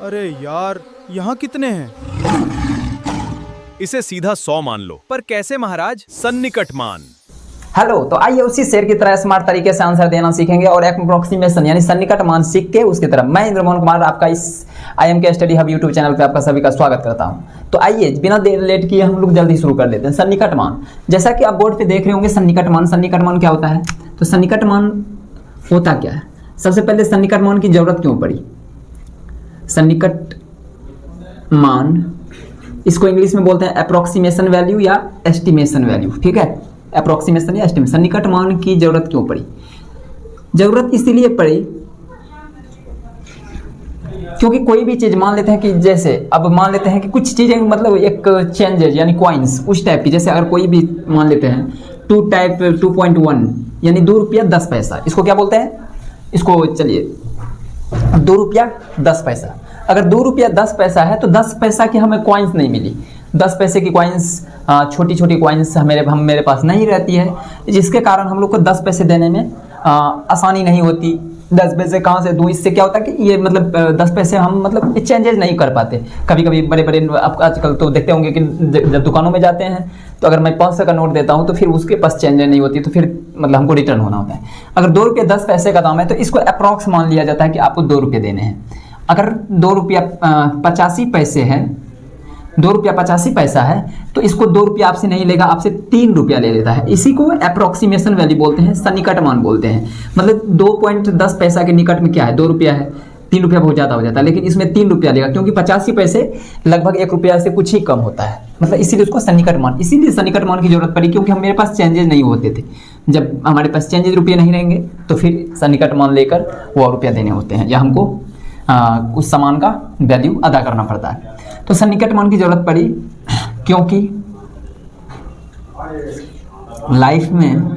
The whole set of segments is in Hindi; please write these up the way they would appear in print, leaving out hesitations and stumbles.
अरे यार, यहाँ कितने हैं? इसे सीधा 100 मान लो। पर कैसे महाराज? सन्निकट मान। हेलो, तो आइए उसी शेर की तरह स्मार्ट तरीके से आंसर देना सीखेंगे और एप्रोक्सीमेशन यानी सन्निकट मान सीख के उसकी तरह। मैं इंद्रमोहन कुमार आपका इस IMK study hub YouTube channel पे आपका सभी का स्वागत करता हूं। तो आइए बिना देर लेट किए हम लोग जल्दी शुरू कर लेते हैं। सन्निकट मान, जैसा कि आप बोर्ड पे देख रहे होंगे सन्निकट मान क्या होता है? तो सन्निकट मान होता क्या है? सबसे पहले सन्निकट मान की जरूरत क्यों पड़ी? सन्निकट मान, इसको इंग्लिश में बोलते हैं अप्रोक्सीमेशन वैल्यू या एस्टिमेशन वैल्यू, ठीक है? अप्रोक्सीमेशन या एस्टिमेशन। सन्निकट मान की जरूरत क्यों पड़ी? जरूरत इसीलिए पड़ी क्योंकि कोई भी चीज मान लेते हैं कि जैसे अब मान लेते हैं कि कुछ चीजें मतलब एक चेंजेज यानी कॉइन्स उस टाइप की, जैसे अगर कोई भी मान लेते हैं 2.1 यानी 2 रुपया 10 पैसा, इसको क्या बोलते हैं? इसको चलिए 2 रुपया 10 पैसा। अगर 2 रुपया 10 पैसा है तो 10 पैसा की हमें कॉइन्स नहीं मिली। 10 पैसे की कॉइन्स, छोटी छोटी कॉइन्स मेरे पास नहीं रहती है, जिसके कारण हम लोग को 10 पैसे देने में आसानी नहीं होती। 10 पैसे कहाँ से दूँ? इससे क्या होता है कि ये मतलब 10 पैसे हम मतलब एक्सचेंजेज नहीं कर पाते। कभी कभी बड़े बड़े आप आजकल तो देखते होंगे कि जब दुकानों में जाते हैं तो अगर मैं 500 का नोट देता हूँ तो फिर उसके पास चेंज नहीं होती, तो फिर मतलब हमको रिटर्न होना होता है। अगर 2 रुपये 10 पैसे का दाम है तो इसको अप्रॉक्स मान लिया जाता है कि आपको 2 रुपये देने हैं। अगर 2 रुपया 85 पैसे है, 2 रुपया 85 पैसा है तो इसको 2 रुपया आपसे नहीं लेगा, आपसे 3 रुपया ले लेता है। इसी को अप्रोक्सीमेशन वैल्यू बोलते हैं, सन्निकट मान बोलते हैं। मतलब 2.10 पैसा के निकट में क्या है? 2 रुपया है, 3 रुपया बहुत ज़्यादा हो जाता है, लेकिन इसमें 3 रुपया लेगा क्योंकि 85 पैसे लगभग 1 रुपया से कुछ ही कम होता है। मतलब इसीलिए उसको सन्निकट मान, इसीलिए सन्निकट मान की जरूरत पड़ी क्योंकि मेरे पास चेंजेज नहीं होते थे। जब हमारे पास चेंजेज रुपये नहीं रहेंगे तो फिर सन्निकट मान लेकर वो रुपया देने होते हैं या हमको उस सामान का वैल्यू अदा करना पड़ता है। तो सन्निकट मान की जरूरत पड़ी क्योंकि लाइफ में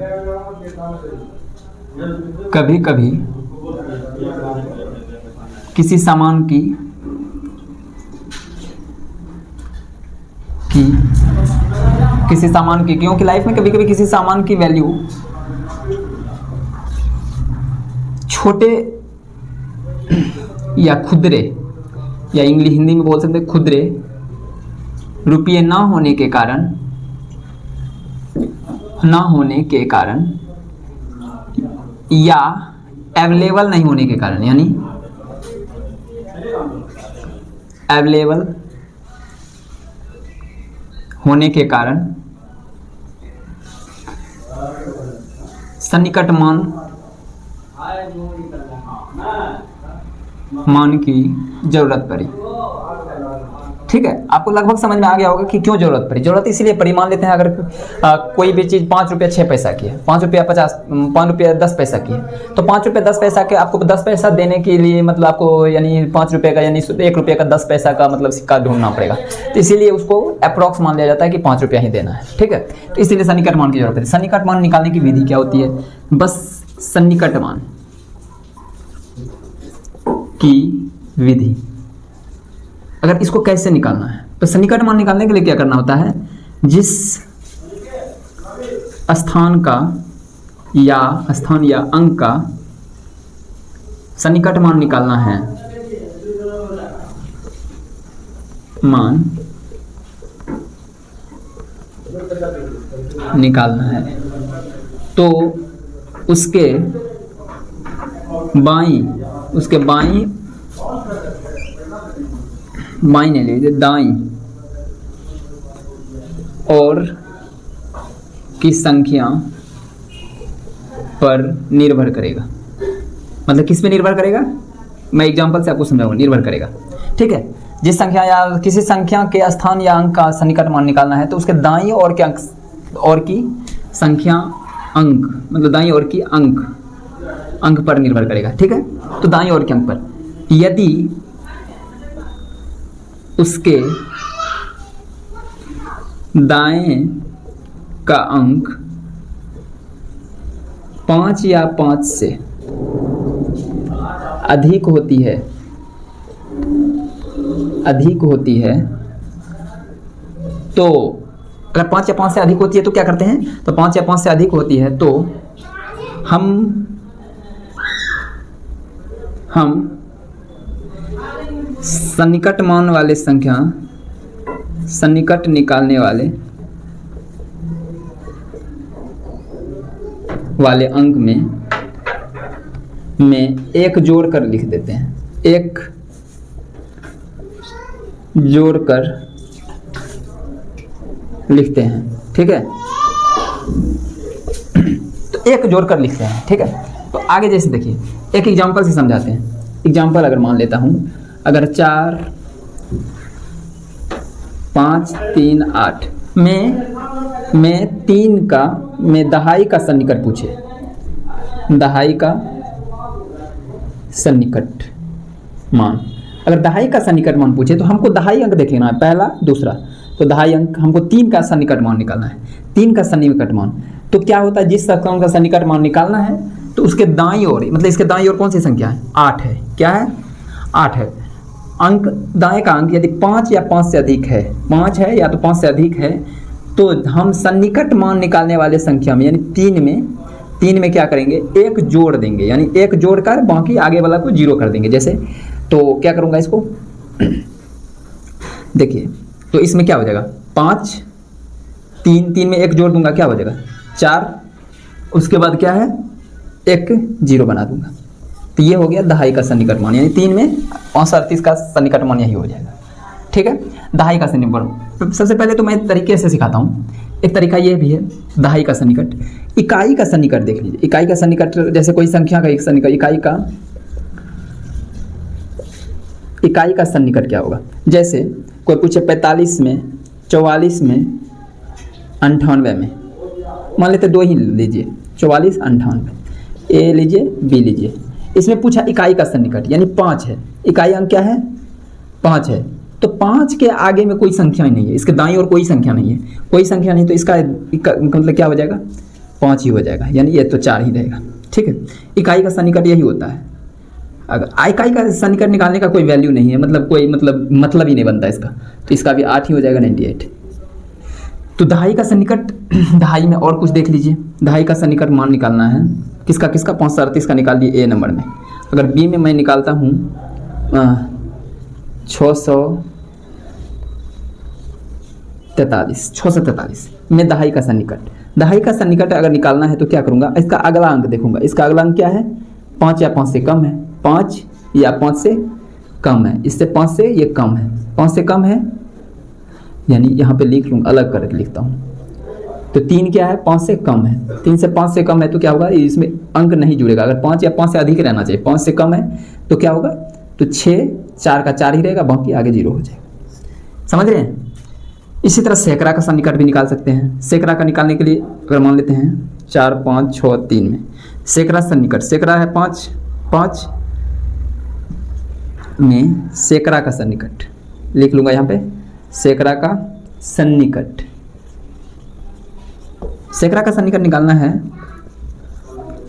कभी कभी किसी सामान की क्योंकि लाइफ में कभी कभी किसी सामान की वैल्यू छोटे या खुदरे या हिंदी में बोल सकते हैं खुदरे रुपये ना होने के कारण या अवेलेबल नहीं होने के कारण, यानी अवेलेबल होने के कारण सन्निकट मान की जरूरत पड़ी। ठीक है, आपको लगभग समझ में आ गया होगा कि क्यों जरूरत पड़ी। जरूरत इसलिए पड़ी, मान लेते हैं अगर कोई भी चीज़ 5 रुपया 6 पैसा की है, 5 रुपया 10 पैसा की है, तो 5 रुपया 10 पैसा के आपको 10 पैसा देने के लिए मतलब आपको यानी 5 रुपये का यानी 1 रुपये का 10 पैसा का मतलब सिक्का ढूंढना पड़ेगा। तो इसीलिए उसको अप्रॉक्स मान लिया जाता है कि 5 रुपया ही देना है। ठीक है, तो इसीलिए सन्निकट मान की जरूरत है। सन्निकट मान निकालने की विधि क्या होती है? बस सन्निकट मान की विधि, अगर इसको कैसे निकालना है तो सन्निकट मान निकालने के लिए क्या करना होता है? जिस स्थान या अंक का सन्निकट मान निकालना है, तो उसके बाईं नहीं लीजिए, दाईं और की संख्या पर निर्भर करेगा। मतलब किस पे निर्भर करेगा? मैं एग्जांपल से आपको समझाऊंगा। निर्भर करेगा, ठीक है? जिस संख्या या किसी संख्या के स्थान या अंक का सन्निकट मान निकालना है तो उसके दाईं ओर के अंक और की संख्या अंक मतलब दाईं ओर की अंक पर निर्भर करेगा। ठीक है, तो दाईं ओर के अंक पर यदि उसके दाएं का अंक 5 या 5 से अधिक होती है तो अगर 5 या 5 से अधिक होती है तो क्या करते हैं? तो 5 या 5 से अधिक होती है तो हम सन्निकट मान वाले संख्या, सन्निकट निकालने वाले अंक में एक जोड़ कर लिख देते हैं, एक जोड़ कर लिखते हैं, ठीक है। तो एक जोड़ कर लिखते हैं, ठीक है। तो आगे जैसे देखिए एक एग्जांपल से समझाते हैं। एग्जांपल अगर मान लेता हूं, अगर 4 5 3 8 में 3 का में दहाई का सन्निकट पूछे, दहाई का सन्निकट मान, अगर दहाई का सन्निकट मान पूछे तो हमको दहाई अंक देख लेना है, पहला दूसरा। तो दहाई अंक हमको 3 का सन्निकट मान निकालना है, 3 का सन्निकट मान। तो क्या होता है, जिस संख्या का सन्निकट मान निकालना है तो उसके दाईं ओर, मतलब इसके दाईं ओर कौन सी संख्या है, 8 है। क्या है, 8 है। अंक दाएं का अंक यदि 5 या 5 से अधिक है, 5 है या तो 5 से अधिक है, तो हम सन्निकट मान निकालने वाले संख्या में यानी 3 में क्या करेंगे, एक जोड़ देंगे, यानी एक जोड़ कर बाकी आगे वाला को 0 कर देंगे। जैसे तो क्या करूंगा इसको देखिए, तो इसमें क्या हो जाएगा, 5 3 में एक जोड़ दूंगा, क्या हो जाएगा 4, उसके बाद क्या है एक 0 बना दूंगा। तो ये हो गया दहाई का सन्निकट मान, यानी 3 में 38 का सन्निकट मान यही हो जाएगा, ठीक है। दहाई का सन्निकट मान सबसे पहले तो मैं तरीके से सिखाता हूँ। एक तरीका ये भी है दहाई का सन्निकट। इकाई का सन्निकट देख लीजिए, इकाई का सन्निकट जैसे कोई संख्या का एक सन्निकट, इकाई का सन्निकट क्या होगा, जैसे कोई पूछे 45 में 44 में 98 में, मान लेते 2 ही लीजिए, 44 98, ए लीजिए बी लीजिए। इसमें पूछा इकाई का सन्निकट यानी 5 है, इकाई अंक क्या है 5 है। तो 5 के आगे में कोई संख्या ही नहीं है, इसके दाईं ओर कोई संख्या नहीं है, कोई संख्या नहीं, तो इसका मतलब क्या हो जाएगा 5 ही हो जाएगा, यानी ये तो 4 ही रहेगा, ठीक है। इकाई का सन्निकट यही होता है। अगर इकाई का सन्निकट निकालने का कोई वैल्यू नहीं है, मतलब कोई मतलब ही नहीं बनता इसका, तो इसका भी 8 ही हो जाएगा, 98। तो दहाई का सन्निकट, दहाई में और कुछ देख लीजिए। दहाई का सन्निकट मान निकालना है किसका 538 का निकाल लिए ए नंबर में। अगर बी में मैं निकालता हूँ 643 में दहाई का सन्निकट। दहाई का सन्निकट अगर निकालना है तो क्या करूँगा, इसका अगला अंक देखूंगा। इसका अगला अंक क्या है, 5 या 5 से कम है, 5 या 5 से कम है, इससे 5 से ये कम है, 5 से कम है, यानी यहाँ पे लिख लूँगा, अलग करके लिखता हूँ। तो 3 क्या है 5 से कम है, 3 से 5 से कम है तो क्या होगा, इसमें अंक नहीं जुड़ेगा। अगर 5 या 5 से अधिक रहना चाहिए, 5 से कम है तो क्या होगा, तो 6 4 का 4 ही रहेगा, बाकी आगे 0 हो जाएगा। समझ रहे हैं। इसी तरह सैकड़ा का सन्निकट भी निकाल सकते हैं। सैकड़ा का निकालने के लिए अगर मान लेते हैं 4 5 6 3 में सैकड़ा सन्निकट, सैकड़ा है 5 में सैकड़ा का सन्निकट लिख लूँगा यहाँ पे, सैकड़ा का सन्निकट। सैकड़ा का सन्निकट निकालना है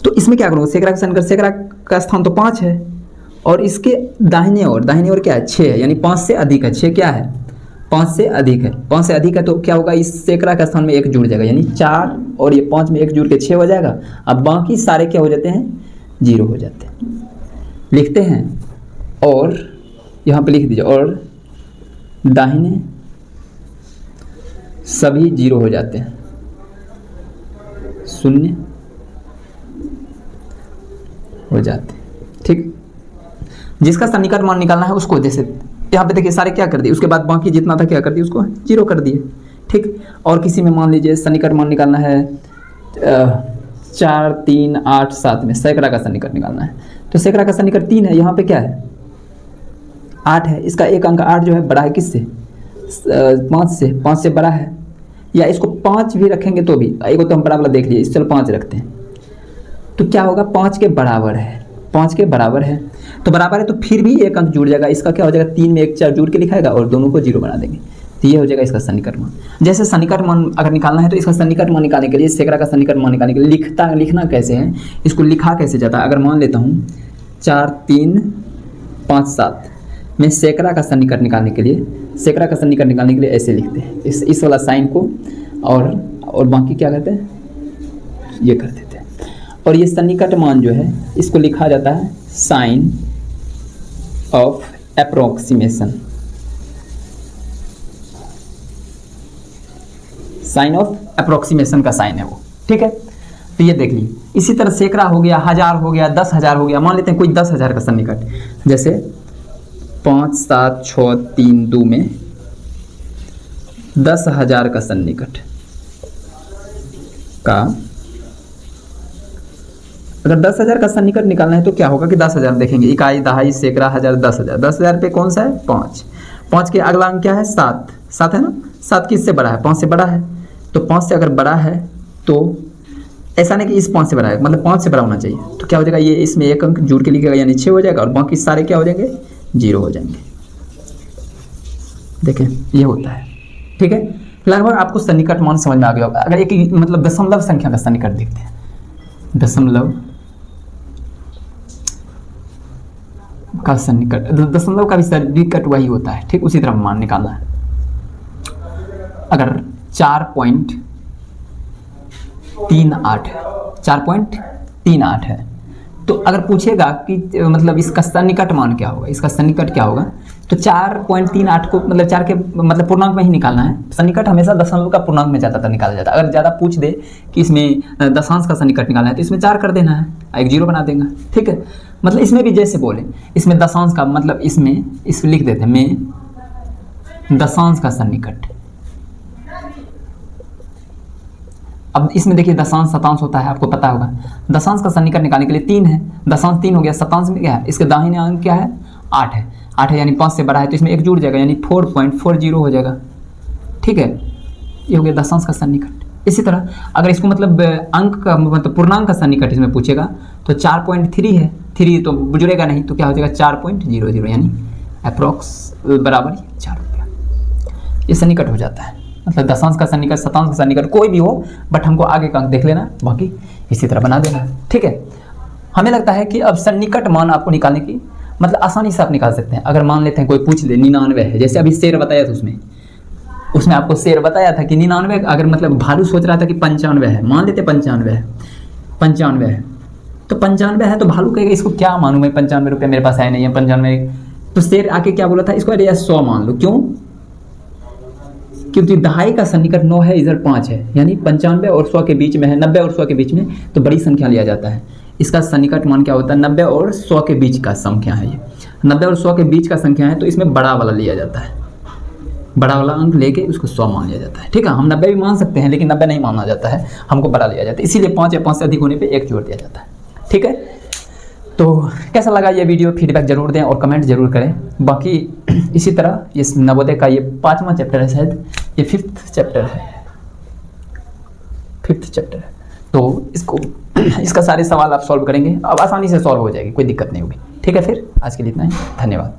तो इसमें क्या करूँगा, सैकड़ा का सन्निकट, सैकड़ा का स्थान तो 5 है और इसके दाहिने ओर क्या है 6 है, यानी 5 से अधिक है। 6 क्या है 5 से अधिक है, 5 से अधिक है तो क्या होगा, इस सैकड़ा का स्थान में 1 जुड़ जाएगा, यानी 4 और ये 5 में 1 जुड़ के 6 हो जाएगा। अब बाकी सारे क्या हो जाते हैं 0 हो जाते हैं, लिखते हैं। और यहाँ पे लिख दीजिए, और दाहिने सभी 0 हो जाते हैं, 0 हो जाते हैं, ठीक। जिसका सन्निकट मान निकालना है उसको, जैसे यहाँ पे देखिए सारे क्या कर दिए, उसके बाद बाकी जितना था क्या कर दिए, उसको 0 कर दिए, ठीक। और किसी में मान लीजिए सन्निकट मान निकालना है 4 3 8 7 में सैकड़ा का सन्निकट निकालना है, तो सैकड़ा का सन्निकट 3 है, यहाँ पे क्या है 8 है। इसका एक अंक 8 जो है बड़ा है किससे, 5 से बड़ा है, या इसको 5 भी रखेंगे तो भी, एक तो हम बड़ा वाला देख लिए, इस चलो 5 रखते हैं, तो क्या होगा 5 के बराबर है, 5 के बराबर है, तो बराबर है तो फिर भी एक अंक जुड़ जाएगा। इसका क्या हो जाएगा, 3 में 1 4 जुड़ के लिखाएगा और दोनों को 0 बना देंगे, तो ये हो जाएगा इसका सन्निकट मान। जैसे सन्निकट मान अगर निकालना है तो इसका सन्निकट मान निकालने के लिए, सैकड़ा का सन्निकट मान निकालने के लिए लिखना कैसे है, इसको लिखा कैसे जाता है। अगर मान लेता हूँ 4 3 5 7 में सैकड़ा का सन्निकट निकालने के लिए, सैकड़ा का सन्निकट निकालने के लिए ऐसे लिखते हैं, इस वाला साइन को, और बाकी क्या कहते हैं ये कर देते हैं। और ये सन्निकट मान जो है इसको लिखा जाता है sign of approximation, sign of approximation का साइन है वो, ठीक है। तो ये देख लीजिए, इसी तरह सैकड़ा हो गया, हजार हो गया, 10,000 हो गया। मान लेते हैं कोई 10,000 का सन्निकट, जैसे 5, 7, 6, 3, 2 में 10,000 का सन्निकट का, अगर 10,000 का सन्निकट निकालना है तो क्या होगा कि 10,000 देखेंगे, इकाई, दहाई, सैकड़ा, हजार, 10,000। 10,000 पे कौन सा है? 5। 5 के अगला अंक क्या है? 7। 7 है ना। 7 किससे बड़ा है? 5 से बड़ा है। तो 5 से अगर बड़ा है तो ऐसा नहीं कि इस 5 से बड़ा है, मतलब 5 से बड़ा होना चाहिए। तो क्या हो जाएगा, ये इसमें एक अंक जोड़ के लिखेगा, यानी 6 हो जाएगा, और बाकी सारे क्या हो जाएंगे? 0 हो जाएंगे। देखें, ये होता है, ठीक है। लगभग आपको सन्निकट मान समझ में आ गया होगा। अगर एक मतलब दशमलव संख्या का सन्निकट देखते हैं, दशमलव का सन्निकट, दशमलव का भी सन्निकट वही होता है, ठीक। उसी तरह मान निकालना है। अगर 4.38 है, 4.38 है, तो अगर पूछेगा कि मतलब इसका सन्निकट मान क्या होगा, इसका सन्निकट क्या होगा, तो 4.38 को मतलब 4 के मतलब पूर्णांक में ही निकालना है। सन्निकट हमेशा दशमलव का पूर्णांक में ज़्यादातर निकाला जाता है। अगर ज़्यादा पूछ दे कि इसमें दशांश का सन्निकट निकालना है तो इसमें 4 कर देना है, एक 0 बना देंगे, ठीक है। मतलब इसमें भी जैसे बोले, इसमें दशांश का मतलब इसमें लिख देते हैं, में दशांश का सन्निकट। अब इसमें देखिए दशांश शतांश होता है, आपको पता होगा। दशांश का सन्निकट निकालने के लिए 3 है, दशांश 3 हो गया, शतांश में क्या है, इसके दाहिने अंक क्या है? 8 है। 8 है यानी 5 से बड़ा है, तो इसमें एक जुड़ जाएगा, यानी 4.40 हो जाएगा, ठीक है। ये हो गया दशांश का सन्निकट। इसी तरह अगर इसको मतलब अंक का मतलब पूर्णांक का सन्निकट इसमें पूछेगा तो 4.3 है, 3 तो जुड़ेगा नहीं, तो क्या हो जाएगा? 4.00, यानी अप्रॉक्स बराबर 4 रुपया। ये सन्निकट हो जाता है, मतलब दशांश का सन्निकट, शतांश का सन्निकट, कोई भी हो, बट हमको आगे का अंक देख लेना, बाकी इसी तरह बना देना, ठीक है। हमें लगता है कि अब सन्निकट मान आपको निकालने की मतलब आसानी से आप निकाल सकते हैं। अगर मान लेते हैं कोई पूछ ले 99 है, जैसे अभी शेर बताया था, उसमें आपको शेर बताया था कि 99, अगर मतलब भालू सोच रहा था कि 95 है, मान लेते 95 है, 95 है, तो 95 है, तो भालू कहेगा इसको क्या मानूं मैं, 95 रुपये मेरे पास है नहीं है, 95। तो शेर आके क्या बोला था, इसको अरे यार 100 मान लो। क्यों? क्योंकि दहाई का सन्निकट 9 है, इधर 5 है, यानी 95 और 100 के बीच में है, 90 और 100 के बीच में, तो बड़ी संख्या लिया जाता है। इसका सन्निकट मान क्या होता है? 90 और 100 के बीच का संख्या है ये, 90 और 100 के बीच का संख्या है, तो इसमें बड़ा वाला लिया जाता है, बड़ा वाला अंक लेके उसको 100 मान लिया जाता है, ठीक है। हम 90 भी मान सकते हैं, लेकिन 90 नहीं माना जाता है, हमको बड़ा लिया जाता है, इसीलिए 5 या 5 से अधिक होने पे 1 जोड़ दिया जाता है, ठीक है। तो कैसा लगा ये वीडियो, फीडबैक जरूर दें और कमेंट जरूर करें। बाकी इसी तरह इस नवोदय का ये 5वां चैप्टर है, शायद ये 5th चैप्टर है, 5th चैप्टर है। तो इसका सारे सवाल आप सॉल्व करेंगे, अब आसानी से सॉल्व हो जाएगी, कोई दिक्कत नहीं होगी, ठीक है। फिर आज के लिए इतना ही, धन्यवाद।